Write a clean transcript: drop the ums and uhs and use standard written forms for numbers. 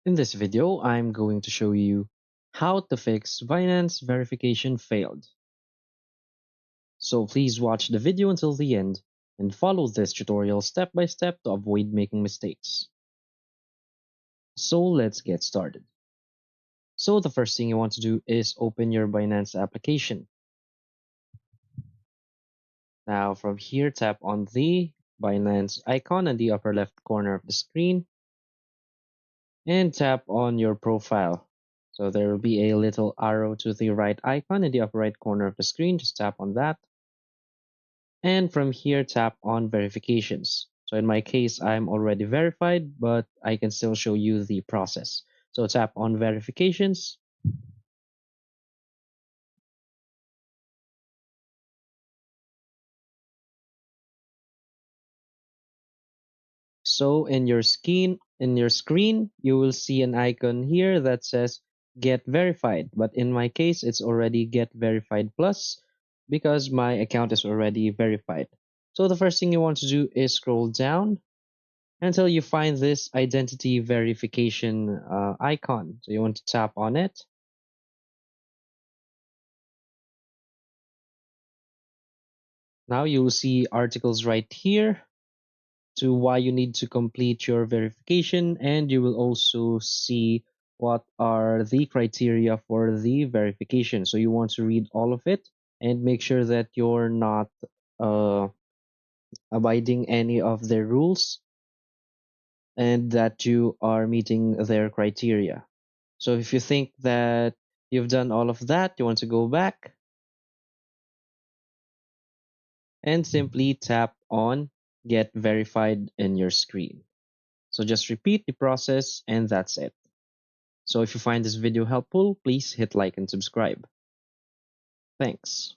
In this video, I'm going to show you how to fix Binance verification failed. So please watch the video until the end and follow this tutorial step by step to avoid making mistakes. So let's get started. So the first thing you want to do is open your Binance application. Now from here, tap on the Binance icon in the upper left corner of the screen and tap on your profile. So there will be a little arrow to the right icon in the upper right corner of the screen. Just tap on that. And from here, tap on verifications. So in my case, I'm already verified, but I can still show you the process. So tap on verifications. So in your screen, you will see an icon here that says get verified. But in my case, it's already get verified plus because my account is already verified. So the first thing you want to do is scroll down until you find this identity verification icon. So you want to tap on it. Now you'll see articles right here to why you need to complete your verification, and you will also see what are the criteria for the verification. So you want to read all of it and make sure that you're not uh, abiding any of their rules and that you are meeting their criteria. So if you think that you've done all of that, you want to go back and simply tap on get verified in your screen. So just repeat the process and that's it. So if you find this video helpful, please hit like and subscribe. Thanks.